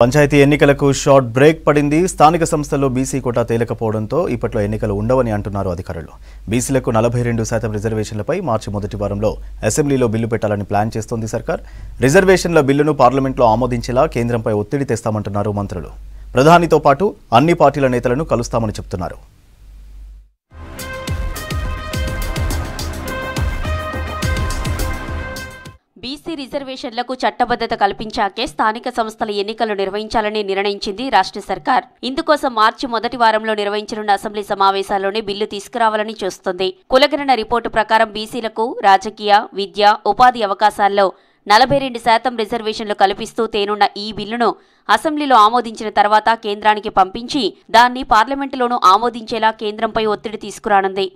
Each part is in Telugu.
పంచాయతీ ఎన్నికలకు షార్ట్ బ్రేక్ పడింది. స్థానిక సంస్థల్లో బీసీ కోటా తేలకపోవడంతో ఇప్పట్లో ఎన్నికలు ఉండవని అంటున్నారు అధికారులు. బీసీలకు 42% రిజర్వేషన్లపై మార్చి మొదటి వారంలో అసెంబ్లీలో బిల్లు పెట్టాలని ప్లాన్ చేస్తోంది సర్కార్. రిజర్వేషన్ల బిల్లును పార్లమెంట్లో ఆమోదించేలా కేంద్రంపై ఒత్తిడి తెస్తామంటున్నారు మంత్రులు. ప్రధానితో పాటు అన్ని పార్టీల నేతలను కలుస్తామని చెప్తున్నారు. బీసీ రిజర్వేషన్లకు చట్టబద్ధత కల్పించాకే స్థానిక సంస్థల ఎన్నికలు నిర్వహించాలని నిర్ణయించింది రాష్ట్ర సర్కార్. ఇందుకోసం మార్చి మొదటి వారంలో నిర్వహించనున్న అసెంబ్లీ సమావేశాల్లోనే బిల్లు తీసుకురావాలని చూస్తోంది. కులగణన రిపోర్టు ప్రకారం బీసీలకు రాజకీయ, విద్య, ఉపాధి అవకాశాల్లో 42% రిజర్వేషన్లు కల్పిస్తూ తేనున్న ఈ బిల్లును అసెంబ్లీలో ఆమోదించిన తర్వాత కేంద్రానికి పంపించి దాన్ని పార్లమెంటులోనూ ఆమోదించేలా కేంద్రంపై ఒత్తిడి తీసుకురానుంది.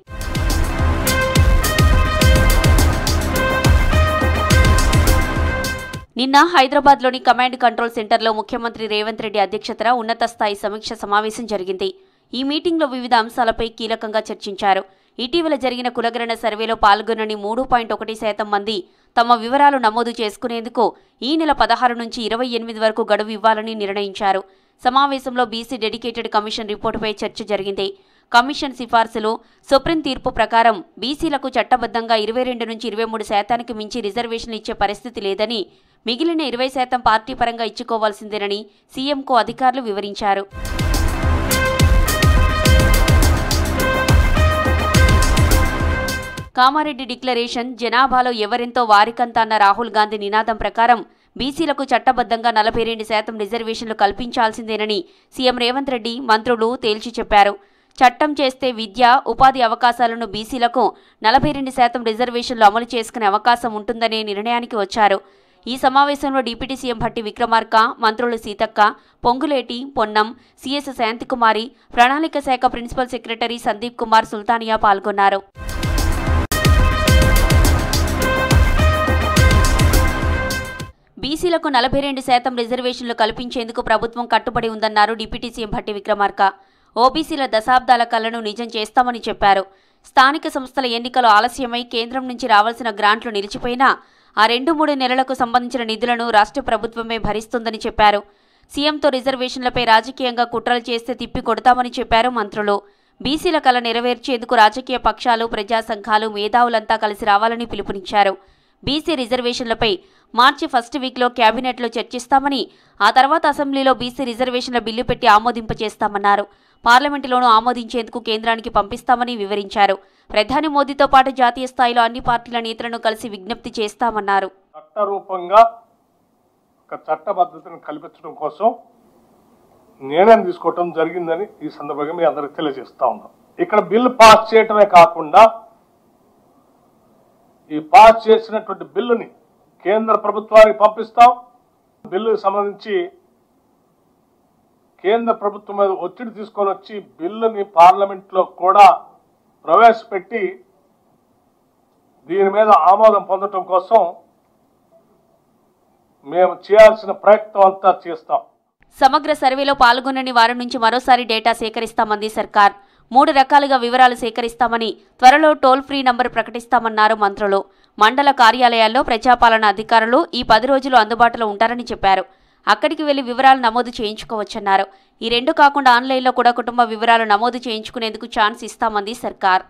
నిన్న హైదరాబాద్లోని కమాండ్ కంట్రోల్ సెంటర్లో ముఖ్యమంత్రి రేవంత్ రెడ్డి అధ్యక్షతన ఉన్నత స్థాయి సమీక్ష సమావేశం జరిగింది. ఈ మీటింగ్లో వివిధ అంశాలపై కీలకంగా చర్చించారు. ఇటీవల జరిగిన కులగణన సర్వేలో పాల్గొనని 3.1% మంది తమ వివరాలు నమోదు చేసుకునేందుకు ఈ నెల 16 నుంచి 28 వరకు గడువు ఇవ్వాలని నిర్ణయించారు. సమావేశంలో బీసీ డెడికేటెడ్ కమిషన్ రిపోర్టుపై చర్చ జరిగింది. కమిషన్ సిఫార్సులు, సుప్రీం తీర్పు ప్రకారం బీసీలకు చట్టబద్ధంగా 22 నుంచి 23% మించి రిజర్వేషన్లు ఇచ్చే పరిస్థితి లేదని, మిగిలిన 20% పార్టీ పరంగా ఇచ్చుకోవాల్సిందేనని సీఎంకు అధికారులు వివరించారు. కామారెడ్డి డిక్లరేషన్ జనాభాలో ఎవరెంతో వారికంత అన్న రాహుల్ గాంధీ నినాదం ప్రకారం బీసీలకు చట్టబద్ధంగా 42% రిజర్వేషన్లు కల్పించాల్సిందేనని సీఎం రేవంత్ రెడ్డి, మంత్రులు తేల్చి చెప్పారు. చట్టం చేస్తే విద్య, ఉపాధి అవకాశాలను బీసీలకు 42% రిజర్వేషన్లు అమలు చేసుకునే అవకాశం ఉంటుందనే నిర్ణయానికి వచ్చారు. ఈ సమావేశంలో డిప్యూటీ సీఎం భట్టి విక్రమార్క, మంత్రులు సీతక్క, పొంగులేటి, పొన్నం, సీఎస్ శాంతికుమారి, ప్రణాళిక శాఖ ప్రిన్సిపల్ సెక్రటరీ సందీప్ కుమార్ సుల్తానియా పాల్గొన్నారు. బీసీలకు 42% రిజర్వేషన్లు కల్పించేందుకు ప్రభుత్వం కట్టుబడి ఉందన్నారు డిప్యూటీ సీఎం భట్టి విక్రమార్క. ఓబీసీల దశాబ్దాల కలను నిజం చేస్తామని చెప్పారు. స్థానిక సంస్థల ఎన్నికలు ఆలస్యమై కేంద్రం నుంచి రావాల్సిన గ్రాంట్లు నిలిచిపోయినా ఆ 2-3 నెలలకు సంబంధించిన నిధులను రాష్ట్ర ప్రభుత్వమే భరిస్తుందని చెప్పారు. సీఎంతో రిజర్వేషన్లపై రాజకీయంగా కుట్రలు చేస్తే తిప్పి కొడతామని చెప్పారు మంత్రులు. బీసీల కల నెరవేర్చేందుకు రాజకీయ పక్షాలు, ప్రజా సంఘాలు, మేధావులంతా కలిసి రావాలని పిలుపునిచ్చారు. బీసీ రిజర్వేషన్లపై మార్చి ఫస్ట్ వీక్లో కేబినెట్లో చర్చిస్తామని, ఆ తర్వాత అసెంబ్లీలో బీసీ రిజర్వేషన్ల బిల్లు పెట్టి ఆమోదింపచేస్తామన్నారు. పార్లమెంటులోనూ ఆమోదించేందుకు కేంద్రానికి పంపిస్తామని వివరించారు. ప్రధాని మోదీతో పాటు జాతీయ స్థాయిలో అన్ని పార్టీల నేతలను కలిసి విజ్ఞప్తి చేస్తామన్నారు. చట్టరూపంగా ఒక చట్టబద్ధతను కల్పించడం కోసం నిర్ణయం తీసుకోవడం జరిగిందని ఈ సందర్భంగా మీ అందరికి తెలియజేస్తా ఉన్నాం. ఇక్కడ బిల్లు పాస్ చేయటమే కాకుండా ఈ పాస్ చేసినటువంటి బిల్లుని కేంద్ర ప్రభుత్వానికి పంపిస్తాం. బిల్లుకు సంబంధించి కేంద్ర ప్రభుత్వం మీద ఒత్తిడి తీసుకొని వచ్చి బిల్లుని పార్లమెంట్లో కూడా ప్రవేశపెట్టి దీని మీద ఆమోదం పొందడం కోసం మేము చేయాల్సిన ప్రయత్నం అంతా చేస్తాం. సమగ్ర సర్వేలో పాల్గొనని వారి నుంచి మరోసారి డేటా సేకరిస్తామంది సర్కార్. 3 రకాలుగా వివరాలు సేకరిస్తామని, త్వరలో టోల్ ఫ్రీ నంబర్ ప్రకటిస్తామన్నారు మంత్రులు. మండల కార్యాలయాల్లో ప్రజాపాలన అధికారులు ఈ 10 రోజులు అందుబాటులో ఉంటారని చెప్పారు. అక్కడికి వెళ్లి వివరాలు నమోదు చేయించుకోవచ్చన్నారు. ఈ 2 కాకుండా ఆన్లైన్లో కూడా కుటుంబ వివరాలు నమోదు చేయించుకునేందుకు ఛాన్స్ ఇస్తామంది సర్కార్.